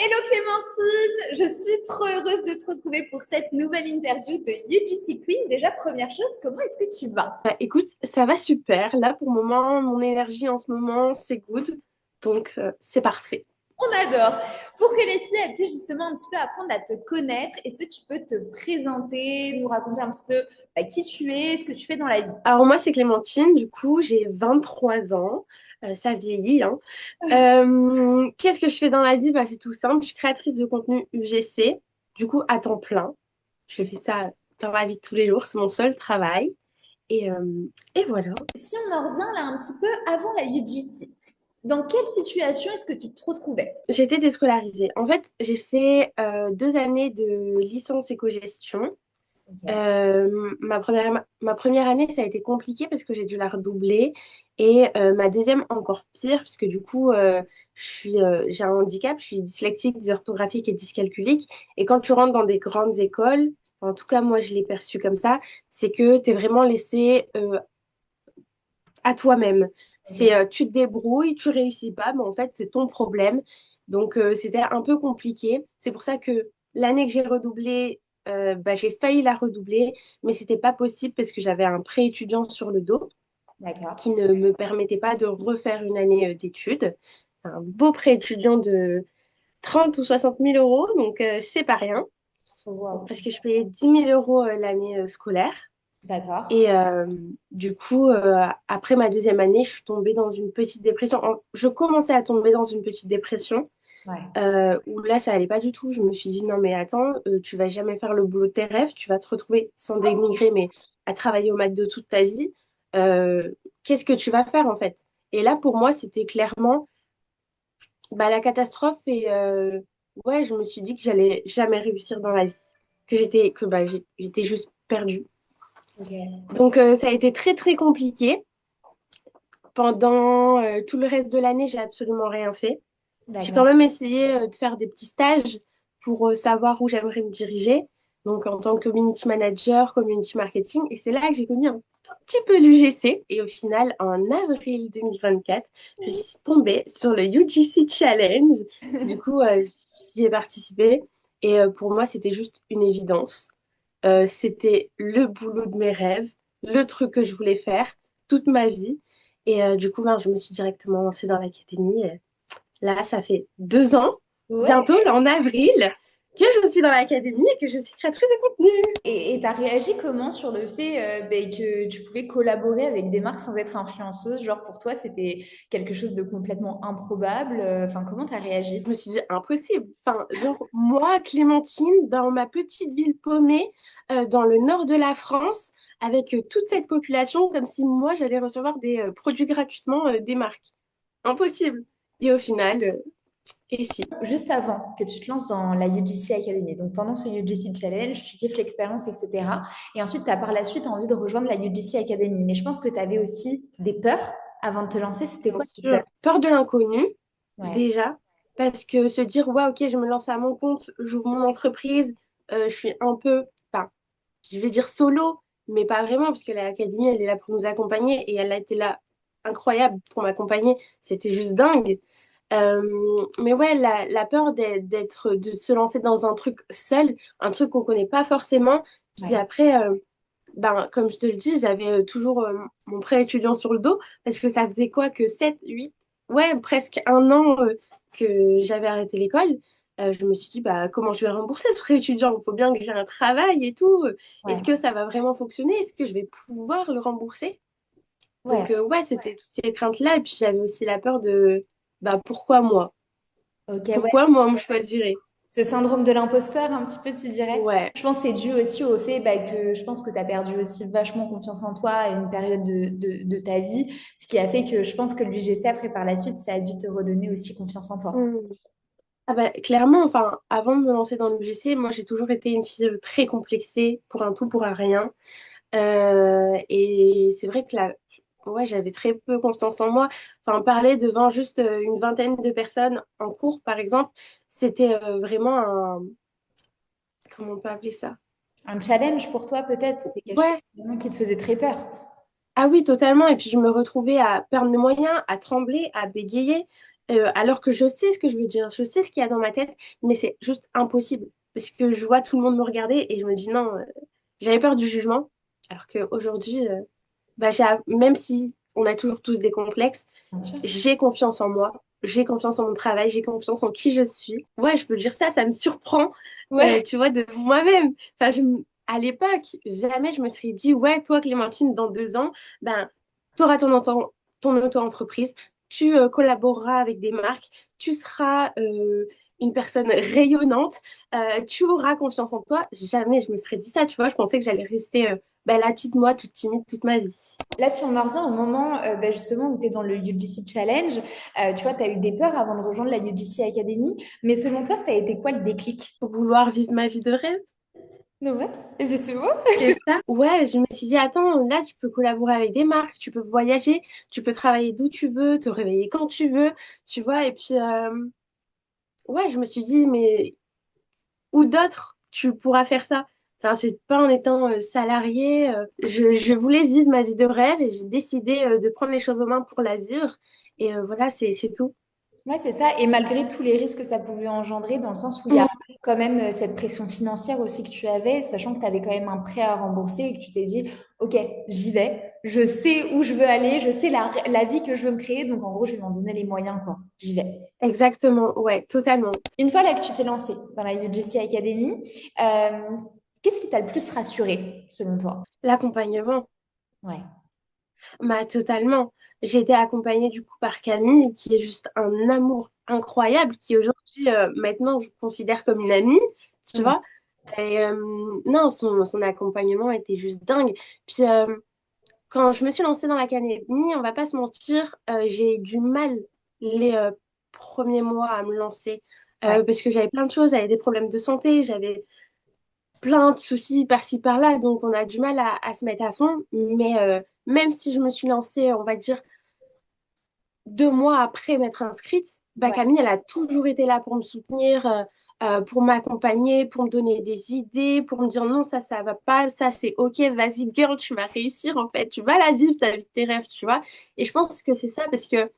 Hello Clémentine, je suis trop heureuse de te retrouver pour cette nouvelle interview de UGC Queen. Déjà, première chose, comment est-ce que tu vas? Bah, écoute, ça va super. Là, pour le moment, mon énergie en ce moment, c'est good. Donc, c'est parfait. On adore. Pour que les filles puissent justement un petit peu apprendre à te connaître, est-ce que tu peux te présenter, nous raconter un petit peu qui tu es, ce que tu fais dans la vie? Alors, moi, c'est Clémentine. Du coup, j'ai 23 ans. Ça vieillit, hein. Qu'est-ce que je fais dans la vie? Bah, c'est tout simple. Je suis créatrice de contenu UGC. Du coup, à temps plein. Je fais ça dans la vie de tous les jours. C'est mon seul travail. Et, euh, et voilà. Si on en revient là un petit peu avant la UGC, dans quelle situation est-ce que tu te retrouvais? J'ai été déscolarisée. En fait, j'ai fait 2 années de licence éco-gestion. Ok. Ma première année, ça a été compliqué parce que j'ai dû la redoubler. Et ma deuxième, encore pire, parce que du coup, j'ai un handicap, je suis dyslexique, dysorthographique et dyscalculique. Et quand tu rentres dans des grandes écoles, en tout cas, moi, je l'ai perçu comme ça, c'est que tu es vraiment laissé à toi-même. C'est Ok. tu te débrouilles, tu réussis pas, mais en fait, c'est ton problème. Donc, c'était un peu compliqué. C'est pour ça que l'année que j'ai redoublé, bah, j'ai failli la redoubler, mais c'était pas possible parce que j'avais un prêt étudiant sur le dos D'accord. qui ne me permettait pas de refaire une année d'études. Un beau prêt étudiant de 30 ou 60 000 euros, donc c'est pas rien, Wow. parce que je payais 10 000 euros l'année scolaire. D'accord. Et du coup, après ma deuxième année, je suis tombée dans une petite dépression. Je commençais à tomber dans une petite dépression Ouais. où là, ça allait pas du tout. Je me suis dit, non, mais attends, tu vas jamais faire le boulot de tes rêves. Tu vas te retrouver, sans dénigrer, mais à travailler au McDo toute ta vie. Qu'est-ce que tu vas faire, en fait? Et là, pour moi, c'était clairement bah, la catastrophe. Et ouais, je me suis dit que j'allais jamais réussir dans la vie. J'étais juste perdue. Ok. Donc, ça a été très, très compliqué. Pendant tout le reste de l'année, j'ai absolument rien fait. J'ai quand D'accord. même essayé de faire des petits stages pour savoir où j'aimerais me diriger. Donc, en tant que community manager, community marketing. Et c'est là que j'ai connu un tout petit peu l'UGC. Et au final, en avril 2024, je suis tombée sur le UGC Challenge. Du coup, j'y ai participé. Et pour moi, c'était juste une évidence. C'était le boulot de mes rêves, le truc que je voulais faire toute ma vie. Et du coup, ben, je me suis directement lancée dans l'académie. Là, ça fait 2 ans, Ouais. bientôt, là, en avril, que je suis dans l'académie et que je suis créatrice de contenu. Et tu as réagi comment sur le fait que tu pouvais collaborer avec des marques sans être influenceuse? Genre pour toi, c'était quelque chose de complètement improbable. Enfin, comment tu as réagi? Je me suis dit, impossible. Enfin, genre, moi, Clémentine, dans ma petite ville paumée, dans le nord de la France, avec toute cette population, comme si moi, j'allais recevoir des produits gratuitement des marques. Impossible. Et au final, et si. Juste avant que tu te lances dans la UGC Academy, donc pendant ce UGC Challenge, tu kiffes l'expérience, etc. Et ensuite, tu as par la suite envie de rejoindre la UGC Academy. Mais je pense que tu avais aussi des peurs avant de te lancer. C'était Bien quoi tes sûr. peurs? Peur de l'inconnu, Ouais. déjà, parce que se dire, ouais, ok, je me lance à mon compte, j'ouvre mon entreprise, je suis un peu, enfin, je vais dire solo, mais pas vraiment, parce que l'académie, elle est là pour nous accompagner et elle a été là incroyable pour m'accompagner. C'était juste dingue. Mais ouais, la peur de se lancer dans un truc seul, un truc qu'on connaît pas forcément. Puis Ouais. après, ben, comme je te le dis, j'avais toujours mon prêt étudiant sur le dos parce que ça faisait quoi que 7 8 ouais, presque un an que j'avais arrêté l'école. Je me suis dit, bah, comment je vais rembourser ce prêt étudiant? Il faut bien que j'ai un travail et tout. Est-ce Ouais. que ça va vraiment fonctionner? Est-ce que je vais pouvoir le rembourser? Ouais. Donc, ouais, c'était toutes ces craintes-là. Et puis, j'avais aussi la peur de, bah, pourquoi moi? Ok, ouais. Pourquoi moi, on me choisirait? Ce syndrome de l'imposteur, un petit peu, tu dirais. Ouais. Je pense que c'est dû aussi au fait que je pense que tu as perdu aussi vachement confiance en toi à une période de ta vie, ce qui a fait que je pense que le l'UGC, après, par la suite, ça a dû te redonner aussi confiance en toi. Hmm. Ah bah, clairement, enfin, avant de me lancer dans le l'UGC, moi j'ai toujours été une fille très complexée pour un tout, pour un rien. Et c'est vrai que là, ouais, j'avais très peu confiance en moi. Enfin, parler devant juste une vingtaine de personnes en cours, par exemple, c'était vraiment un... Comment on peut appeler ça? Un challenge pour toi, peut-être, c'est quelque chose Ouais, vraiment qui te faisait très peur. ah oui, totalement. Et puis je me retrouvais à perdre mes moyens, à trembler, à bégayer. alors que je sais ce que je veux dire, je sais ce qu'il y a dans ma tête, mais c'est juste impossible. Parce que je vois tout le monde me regarder et je me dis non, j'avais peur du jugement. Alors qu'aujourd'hui, bah, même si on a toujours tous des complexes, Bien sûr. j'ai confiance en moi, j'ai confiance en mon travail, j'ai confiance en qui je suis. Ouais, je peux dire ça, ça me surprend, Ouais. tu vois, de moi-même. Enfin, à l'époque, jamais je me serais dit, ouais, toi, Clémentine, dans 2 ans, ben, tu auras ton auto-entreprise, tu collaboreras avec des marques, tu seras une personne rayonnante, tu auras confiance en toi. Jamais je me serais dit ça, tu vois. Je pensais que j'allais rester ben, la petite moi, toute timide, toute ma vie. Là, si on en revient au moment bah, justement où tu es dans le UGC Challenge, tu vois, tu as eu des peurs avant de rejoindre la UGC Academy, mais selon toi, ça a été quoi le déclic? Vouloir vivre ma vie de rêve. Ouais, et bien c'est beau. C'est ça. Ouais, je me suis dit, attends, là, tu peux collaborer avec des marques, tu peux voyager, tu peux travailler d'où tu veux, te réveiller quand tu veux, tu vois. Et puis, ouais, je me suis dit, mais où d'autres tu pourras faire ça? Enfin, c'est pas en étant salarié. Je voulais vivre ma vie de rêve et j'ai décidé de prendre les choses en main pour la vivre. Et voilà, c'est tout. Ouais, c'est ça. Et malgré tous les risques que ça pouvait engendrer, dans le sens où il y a Mm. quand même cette pression financière aussi que tu avais, sachant que tu avais quand même un prêt à rembourser et que tu t'es dit, OK, j'y vais, je sais où je veux aller, je sais la vie que je veux me créer, donc en gros, je vais m'en donner les moyens, quoi. J'y vais. Exactement, ouais, totalement. Une fois là que tu t'es lancé dans la UGC Academy, euh, qu'est-ce qui t'a le plus rassuré, selon toi? L'accompagnement. Ouais. Bah, totalement. J'ai été accompagnée du coup par Camille, qui est juste un amour incroyable, qui aujourd'hui, maintenant, je considère comme une amie, tu Mm. vois. Et non, son accompagnement était juste dingue. Puis quand je me suis lancée dans l'académie, on va pas se mentir, j'ai eu du mal les premiers mois à me lancer Ouais. parce que j'avais plein de choses, j'avais des problèmes de santé, j'avais plein de soucis par-ci par-là, donc on a du mal à se mettre à fond. Mais même si je me suis lancée, on va dire 2 mois après m'être inscrite, bah, Ouais. Camille, elle a toujours été là pour me soutenir, pour m'accompagner, pour me donner des idées, pour me dire non, ça va pas, ça c'est ok, vas-y girl, tu vas réussir en fait, tu vas la vivre, ta vie de tes rêves, tu vois. Et je pense que c'est ça parce que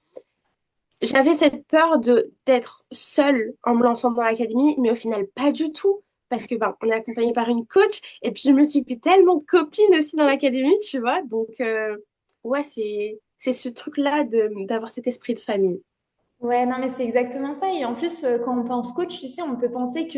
j'avais cette peur d'être seule en me lançant dans l'académie, mais au final, pas du tout. Parce que ben, on est accompagné par une coach, et puis je me suis fait tellement de copines aussi dans l'académie, tu vois. Donc, ouais, c'est ce truc-là d'avoir cet esprit de famille. Ouais, non, mais c'est exactement ça. Et en plus, quand on pense coach, tu sais, on peut penser que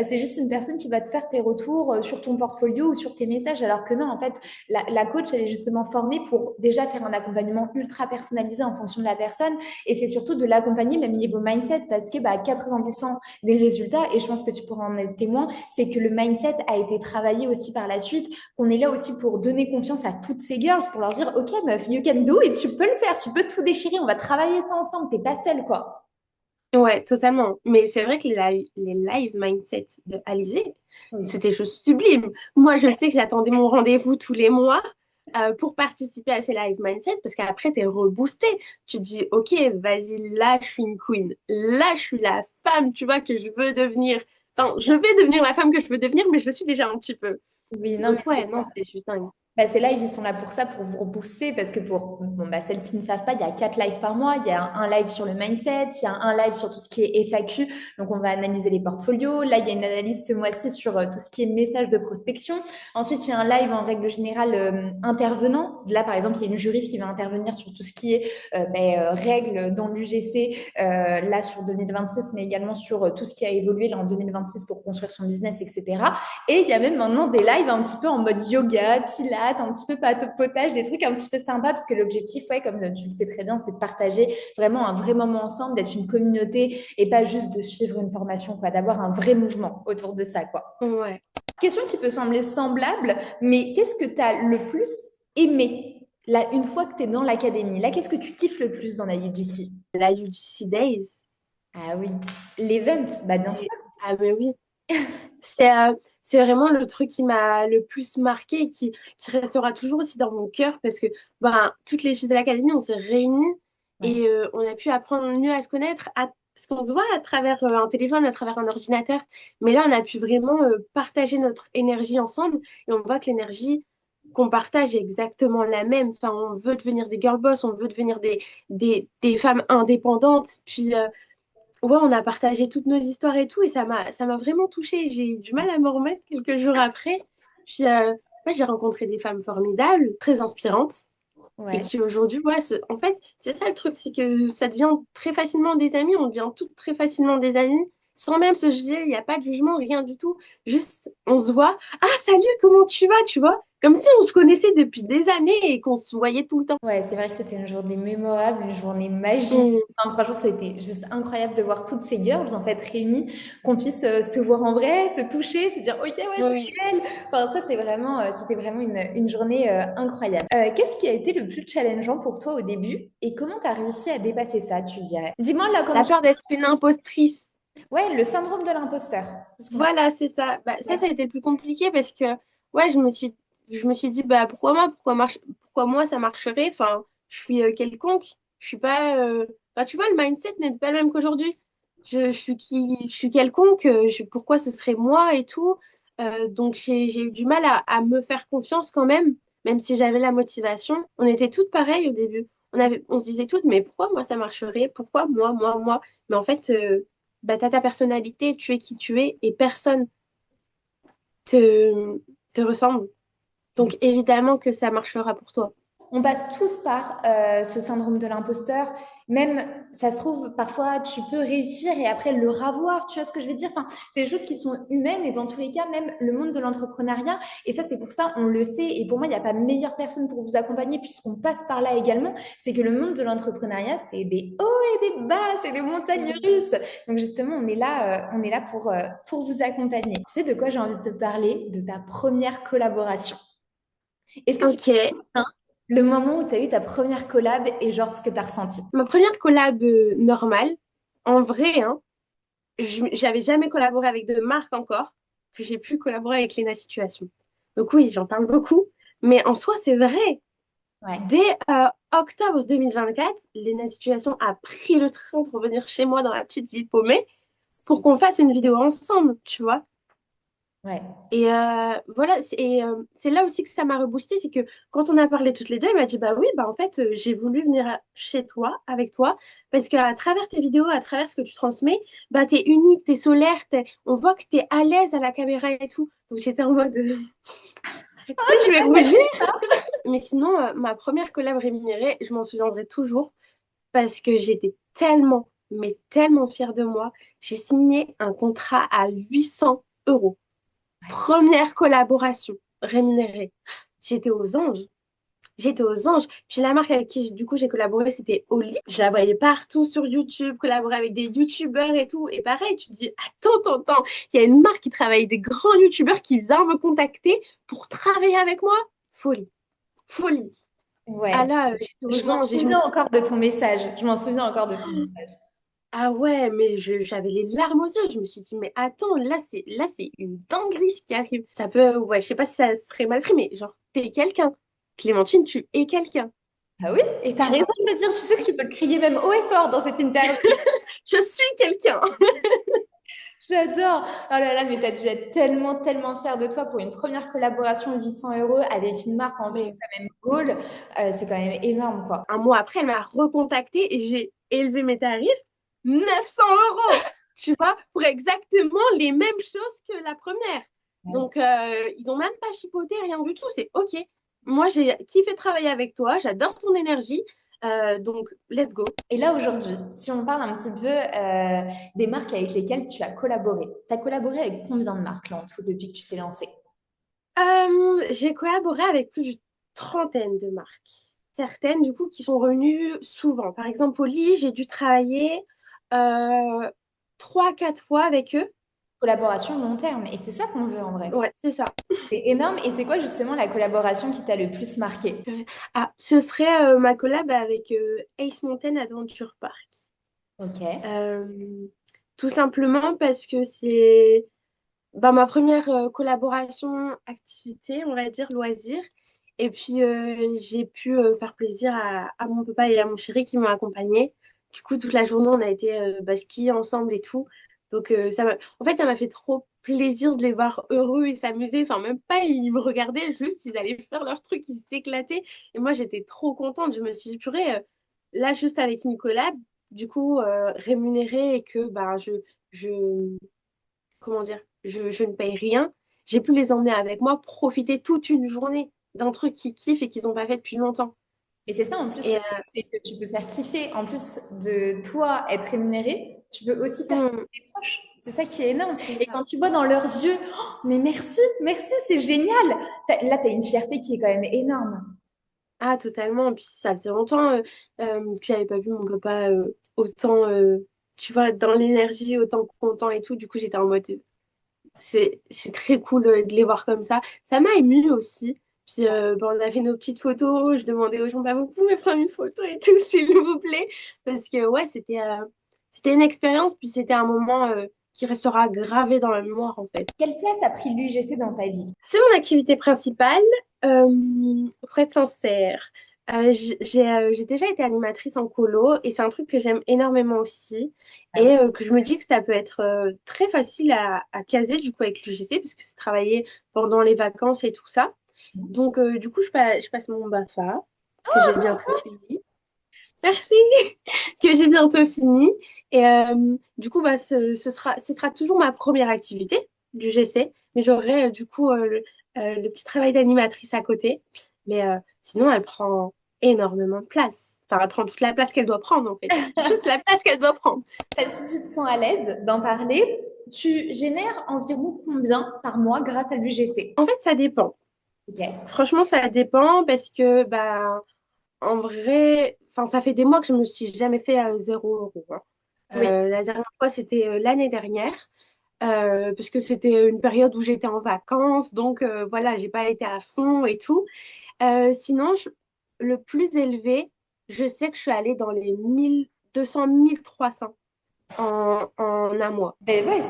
c'est juste une personne qui va te faire tes retours sur ton portfolio ou sur tes messages, alors que non, en fait, la coach, elle est justement formée pour déjà faire un accompagnement ultra personnalisé en fonction de la personne. Et c'est surtout de l'accompagner même niveau mindset, parce que bah, 80% des résultats, et je pense que tu pourras en être témoin, c'est que le mindset a été travaillé aussi par la suite, qu'on est là aussi pour donner confiance à toutes ces girls, pour leur dire, OK, meuf, you can do it, tu peux le faire, tu peux tout déchirer, on va travailler ça ensemble, t'es pas seule, quoi. Ouais, totalement. Mais c'est vrai que les live mindset de Alizé, Oui. c'était juste sublime. Moi, je sais que j'attendais mon rendez-vous tous les mois pour participer à ces live mindset parce qu'après, t'es reboosté. Tu te dis, OK, vas-y, là, je suis une queen. Là, je suis la femme, tu vois, que je veux devenir. Enfin, je vais devenir la femme que je veux devenir, mais je le suis déjà un petit peu. Oui, non, mais Donc, c'est ouais, non, ça. c'était juste dingue. Bah, ces lives, ils sont là pour ça, pour vous rebooster, parce que pour bon, bah, celles qui ne savent pas, il y a 4 lives par mois. Il y a un live sur le mindset, il y a un live sur tout ce qui est FAQ. Donc, on va analyser les portfolios. Là, il y a une analyse ce mois-ci sur tout ce qui est message de prospection. Ensuite, il y a un live en règle générale intervenant. Là, par exemple, il y a une juriste qui va intervenir sur tout ce qui est règles dans l'UGC, là sur 2026, mais également sur tout ce qui a évolué là en 2026 pour construire son business, etc. Et il y a même maintenant des lives un petit peu en mode yoga, pilates, un petit peu potage, des trucs un petit peu sympas, parce que l'objectif, ouais, comme tu le sais très bien, c'est de partager vraiment un vrai moment ensemble, d'être une communauté et pas juste de suivre une formation, quoi, d'avoir un vrai mouvement autour de ça, quoi. Ouais. Question qui peut sembler semblable, mais qu'est-ce que tu as le plus aimé là, une fois que tu es dans l'académie? Là, qu'est-ce que tu kiffes le plus dans la UGC? La UGC Days. Ah oui, l'event, bah bien sûr. Ah, mais oui. C'est vraiment le truc qui m'a le plus marqué et qui restera toujours aussi dans mon cœur parce que ben, toutes les filles de l'académie, on s'est réunies Ouais. et on a pu apprendre mieux à se connaître parce qu'on se voit à travers un téléphone, à travers un ordinateur. Mais là, on a pu vraiment partager notre énergie ensemble et on voit que l'énergie, qu'on partage exactement la même. Enfin, on veut devenir des girl boss, on veut devenir des femmes indépendantes. Puis, ouais, on a partagé toutes nos histoires et tout, et ça m'a vraiment touchée. J'ai eu du mal à me remettre quelques jours après. Puis, ouais, j'ai rencontré des femmes formidables, très inspirantes, et Ouais. qui aujourd'hui, ouais, en fait, c'est ça le truc, c'est que ça devient très facilement des amis, on devient toutes très facilement des amis, sans même se juger, il n'y a pas de jugement, rien du tout. Juste, on se voit, ah, salut, comment tu vas, tu vois? Comme si on se connaissait depuis des années et qu'on se voyait tout le temps. Ouais, c'est vrai que c'était une journée mémorable, une journée magique. Mm. Enfin, franchement, c'était juste incroyable de voir toutes ces girls en fait réunies, qu'on puisse se voir en vrai, se toucher, se dire ok ouais c'est Oui. elle. Enfin ça c'est vraiment, c'était vraiment une journée incroyable. Qu'est-ce qui a été le plus challengeant pour toi au début et comment tu as réussi à dépasser ça, tu dirais? Dis-moi là comment La tu... peur d'être une impostrice. Ouais, le syndrome de l'imposteur. C'est ce qu'on Voilà, c'est ça. Bah, ça a été le plus compliqué parce que, ouais, je me suis dit, bah, pourquoi moi, ça marcherait? Enfin, je suis quelconque. Je suis pas, enfin, tu vois, le mindset n'est pas le même qu'aujourd'hui. Je suis quelconque. Pourquoi ce serait moi et tout? Donc, j'ai eu du mal à me faire confiance quand même si j'avais la motivation. On était toutes pareilles au début. On se disait toutes, mais pourquoi moi, ça marcherait? Pourquoi moi? Mais en fait, bah, t'as ta personnalité, tu es qui tu es et personne te, te ressemble. Donc fait. évidemment que ça marchera pour toi. On passe tous par ce syndrome de l'imposteur. Même, ça se trouve, parfois, tu peux réussir et après le ravoir. Tu vois ce que je veux dire? Enfin, c'est des choses qui sont humaines et dans tous les cas, même le monde de l'entrepreneuriat. Et ça, c'est pour ça, on le sait. Et pour moi, il n'y a pas meilleure personne pour vous accompagner puisqu'on passe par là également. C'est que le monde de l'entrepreneuriat, c'est des hauts et des bas, c'est des montagnes Mhm. russes. Donc justement, on est là pour vous accompagner. Tu sais de quoi j'ai envie de te parler? De ta première collaboration. Est-ce que tu te Ok. souviens le moment où tu as eu ta première collab et genre ce que tu as ressenti? Ma première collab normale, en vrai, hein, j'avais jamais collaboré avec de marque encore, que j'ai pu collaborer avec Lena Situation. Donc oui, j'en parle beaucoup. Mais en soi, c'est vrai. Ouais. Dès octobre 2024, Lena Situation a pris le train pour venir chez moi dans la petite ville paumée pour qu'on fasse une vidéo ensemble, tu vois. Ouais. Et voilà, c'est là aussi que ça m'a reboosté, c'est que quand on a parlé toutes les deux, elle m'a dit, bah oui, bah en fait, j'ai voulu venir chez toi, avec toi, parce qu'à travers tes vidéos, à travers ce que tu transmets, bah t'es unique, t'es solaire, on voit que t'es à l'aise à la caméra et tout. Donc j'étais en mode, arrêtez, je vais rougir. Mais sinon, ma première collab rémunérée, je m'en souviendrai toujours, parce que j'étais tellement, mais tellement fière de moi. J'ai signé un contrat à 800 euros. Première collaboration rémunérée. J'étais aux anges. J'étais aux anges. Puis la marque avec qui, du coup, j'ai collaboré, c'était Oli. Je la voyais partout sur YouTube, collaborer avec des YouTubeurs et tout. Et pareil, tu te dis, attends. Il y a une marque qui travaille avec des grands YouTubeurs qui vient me contacter pour travailler avec moi. Folie. Folie. Ah Ouais. là, j'étais Je aux m'en anges et je me souviens suis encore de ton message. Je m'en souviens encore de ton message. ah ouais, mais j'avais les larmes aux yeux. Je me suis dit, mais attends, là c'est une dinguerie ce qui arrive. Ça peut, ouais, je sais pas si ça serait mal pris, mais genre, t'es quelqu'un. Clémentine, tu es quelqu'un. Ah oui? Et t'as Tu raison vois, de le dire. Tu sais que tu peux le crier même haut et fort dans cette interview. je suis quelqu'un. J'adore. Oh là là, mais t'as dû être tellement, tellement fière de toi pour une première collaboration 800 euros avec une marque en plus Mais quand même Goal. C'est quand même énorme, quoi. un mois après, elle m'a recontacté et j'ai élevé mes tarifs 900 euros. Tu vois, pour exactement les mêmes choses que la première. Donc, ils ont même pas chipoté, rien du tout. C'est OK. Moi, j'ai kiffé travailler avec toi. J'adore ton énergie. Donc, let's go. Et là, aujourd'hui, si on parle un petit peu des marques avec lesquelles tu as collaboré, tu as collaboré avec combien de marques là en tout depuis que tu t'es lancée? J'ai collaboré avec plus d'une trentaine de marques. Certaines, du coup, qui sont revenues souvent. Par exemple, Oli, j'ai dû travailler euh, 3, 4 fois avec eux. Collaboration long terme. Et c'est ça qu'on veut en vrai. Ouais, c'est ça. C'est énorme. Et c'est quoi justement la collaboration qui t'a le plus marqué? Ah, ce serait ma collab avec Ace Mountain Adventure Park. Ok. Euh, Tout simplement parce que c'est bah, ma première collaboration activité, on va dire, loisir. Et puis, j'ai pu faire plaisir à mon papa et à mon chéri qui m'ont accompagnée. Du coup, toute la journée, on a été bah, skier ensemble et tout. Donc, en fait, ça m'a fait trop plaisir de les voir heureux et s'amuser. Enfin, même pas, ils me regardaient, juste, ils allaient faire leur truc, ils s'éclataient. Et moi, j'étais trop contente. Je me suis dit, purée, là, juste avec Nicolas, du coup, rémunéré et que ben, je, comment dire, je ne paye rien, j'ai pu les emmener avec moi, profiter toute une journée d'un truc qu'ils kiffent et qu'ils n'ont pas fait depuis longtemps. Mais c'est ça, en plus, Et, le truc, c'est que tu peux faire kiffer, en plus de toi être rémunéré, tu peux aussi faire kiffer hmm, tes proches. C'est ça qui est énorme. c'est Et ça. quand tu vois dans leurs yeux, oh, mais merci, merci, c'est génial. Là, tu as une fierté qui est quand même énorme. Ah, totalement. Puis ça faisait longtemps que j'avais pas vu mon papa autant, tu vois, dans l'énergie, autant content et tout. Du coup, j'étais en mode, c'est très cool de les voir comme ça. Ça m'a émue aussi. Puis bon, on a fait nos petites photos. Je demandais aux gens, bah, vous pouvez prendre une photo et tout, s'il vous plaît. Parce que ouais, c'était une expérience. Puis c'était un moment qui restera gravé dans la mémoire, en fait. Quelle place a pris l'UGC dans ta vie? C'est mon activité principale, pour être sincère. J'ai déjà été animatrice en colo et c'est un truc que j'aime énormément aussi Ah oui. et que je me dis que ça peut être très facile à caser du coup avec l'UGC parce que c'est travailler pendant les vacances et tout ça. Donc du coup je passe mon BAFA que j'ai bientôt fini. Merci, que j'ai bientôt fini et du coup bah ce sera toujours ma première activité du GC, mais j'aurai du coup le petit travail d'animatrice à côté. Mais sinon, elle prend énormément de place. Enfin, elle prend toute la place qu'elle doit prendre, en fait. Juste la place qu'elle doit prendre. Si tu te sens à l'aise d'en parler, tu génères environ combien par mois grâce à l'UGC? En fait, ça dépend. Ok. Franchement, ça dépend parce que, bah, en vrai, enfin, ça fait des mois que je me suis jamais fait à 0 € hein. Oui. La dernière fois, c'était l'année dernière. Parce que c'était une période où j'étais en vacances, donc voilà, j'ai pas été à fond et tout. Sinon, le plus élevé, je sais que je suis allée dans les 1200, 1300 en un mois. Ben ouais,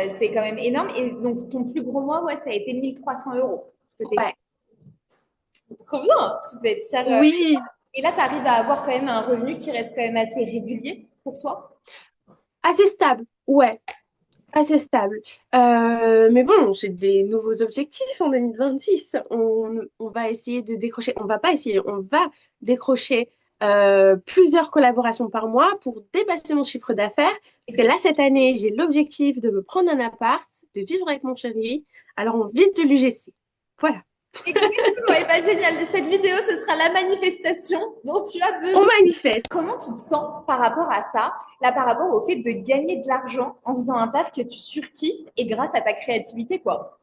c'est quand même énorme. Et donc, ton plus gros mois, ouais, ça a été 1 300 € que t'es fait. Ouais. Trop bien. Tu peux être fière. Oui, Et là, tu arrives à avoir quand même un revenu qui reste quand même assez régulier pour toi. assez stable. Ouais, assez stable. Mais bon, j'ai des nouveaux objectifs en 2026. On va essayer de décrocher, on va pas essayer, on va décrocher plusieurs collaborations par mois pour dépasser mon chiffre d'affaires. Parce que là, cette année, j'ai l'objectif de me prendre un appart, de vivre avec mon chéri. Alors, on vit de l'UGC. Voilà. Exactement. Et ben, génial. Cette vidéo, ce sera la manifestation dont tu as On besoin. manifeste. Comment tu te sens par rapport à ça, là, par rapport au fait de gagner de l'argent en faisant un taf que tu surkiffes et grâce à ta créativité, quoi?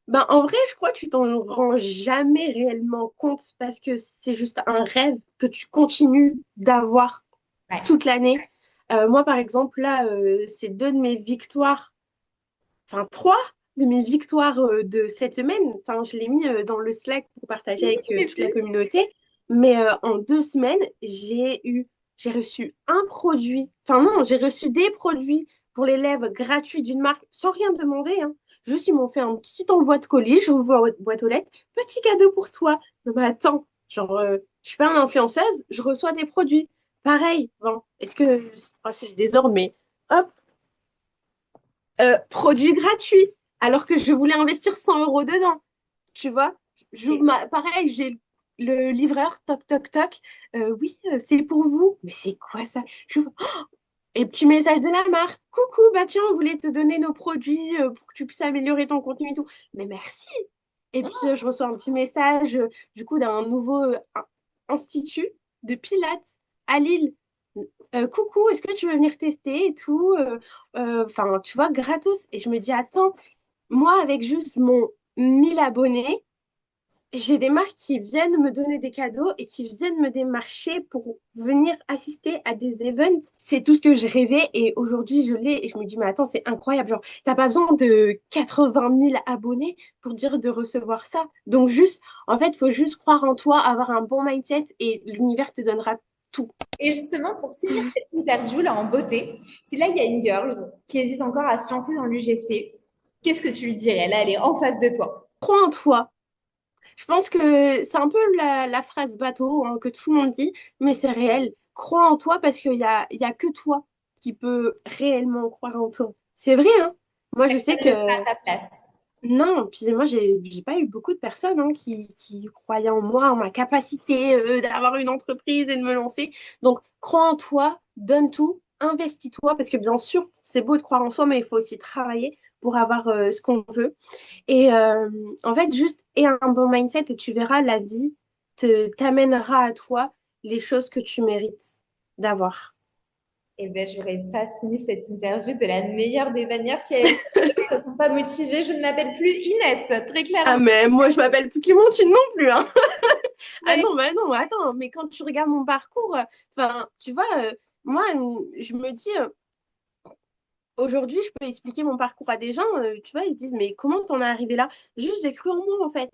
Ben, en vrai, je crois que tu t'en rends jamais réellement compte parce que c'est juste un rêve que tu continues d'avoir Ouais. toute l'année. Moi, par exemple, là, c'est deux de mes victoires, enfin trois de mes victoires de cette semaine. Enfin, je l'ai mis dans le Slack pour partager Oui, avec je l'ai toute la vu. communauté. Mais en 2 semaines, j'ai reçu un produit. Enfin non, j'ai reçu des produits pour l'élève gratuits d'une marque sans rien demander, hein. Juste, ils m'ont fait un petit envoi de colis, j'ouvre la boîte aux lettres, petit cadeau pour toi. Non, mais attends, genre, je suis pas une influenceuse, je reçois des produits. Pareil, bon, est-ce que c'est le désordre, mais hop, produit gratuit, alors que je voulais investir 100 € dedans. Tu vois, pareil, j'ai le livreur, toc, toc, toc. Oui, c'est pour vous. Mais c'est quoi ça? Et petit message de la marque. Coucou, bah tiens, on voulait te donner nos produits pour que tu puisses améliorer ton contenu et tout. Mais merci. Et puis, je reçois un petit message du coup d'un nouveau institut de Pilates à Lille. Coucou, est-ce que tu veux venir tester et tout? Enfin, tu vois, gratos. Et je me dis, attends, moi, avec juste mon 1000 abonnés, j'ai des marques qui viennent me donner des cadeaux et qui viennent me démarcher pour venir assister à des events. C'est tout ce que je rêvais et aujourd'hui je l'ai et je me dis mais attends c'est incroyable. Genre t'as pas besoin de 80 000 abonnés pour dire de recevoir ça. Donc juste en fait faut juste croire en toi, avoir un bon mindset et l'univers te donnera tout. Et justement, pour finir cette interview là en beauté, si là il y a une girl qui hésite encore à se lancer dans l'UGC, qu'est-ce que tu lui dirais? Là, elle est en face de toi. Crois en toi. Je pense que c'est un peu la phrase bateau hein, que tout le monde dit, mais c'est réel. Crois en toi parce qu'il y a que toi qui peut réellement croire en toi. C'est vrai, hein. Moi, je sais Personne ne le fera que à ta place. non, puis moi, j'ai pas eu beaucoup de personnes hein, qui croyaient en moi, en ma capacité d'avoir une entreprise et de me lancer. Donc, crois en toi, donne tout, investis-toi, parce que bien sûr, c'est beau de croire en soi, mais il faut aussi travailler pour avoir ce qu'on veut. Et en fait, juste aie un bon mindset et tu verras, la vie t'amènera à toi les choses que tu mérites d'avoir. Eh ben, j'aurais pas fini cette interview de la meilleure des manières si elles ne sont pas motivées. Je ne m'appelle plus Inès, très Ah, clairement. mais moi, je m'appelle plus Clémentine non plus, hein. Ah Mais non, bah non, attends, mais quand tu regardes mon parcours, enfin, tu vois, moi, je me dis, aujourd'hui, je peux expliquer mon parcours à des gens, tu vois, ils se disent, mais comment t'en es arrivé là? Juste, j'ai cru en moi, en fait.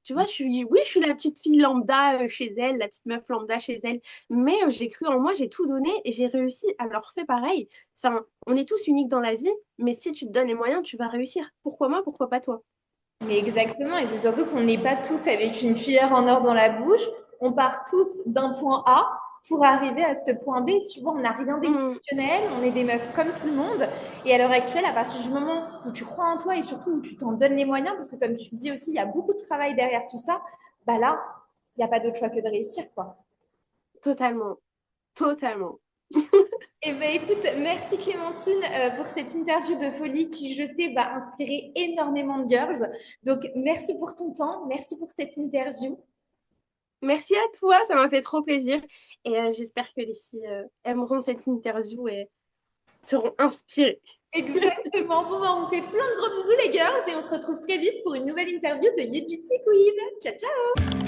Tu vois, oui, je suis la petite fille lambda chez elle, la petite meuf lambda chez elle, mais j'ai cru en moi, j'ai tout donné et j'ai réussi. Alors fais pareil. Enfin, on est tous uniques dans la vie, mais si tu te donnes les moyens, tu vas réussir. Pourquoi moi, pourquoi pas toi? Mais exactement, et c'est surtout qu'on n'est pas tous avec une cuillère en or dans la bouche. On part tous d'un point A pour arriver à ce point B. Tu vois, on n'a rien Hmm, d'exceptionnel, on est des meufs comme tout le monde. Et à l'heure actuelle, à partir du moment où tu crois en toi et surtout où tu t'en donnes les moyens, parce que comme tu le dis aussi, il y a beaucoup de travail derrière tout ça, bah là, il n'y a pas d'autre choix que de réussir, quoi. totalement, totalement. Eh ben, écoute, merci Clémentine pour cette interview de folie qui, je sais, va inspirer énormément de girls. Donc, merci pour ton temps, merci pour cette interview. Merci à toi, ça m'a fait trop plaisir. Et j'espère que les filles aimeront cette interview et seront inspirées. Exactement. Bon, ben, on vous fait plein de gros bisous, les girls, et on se retrouve très vite pour une nouvelle interview de You Beauty Queen. Ciao, ciao!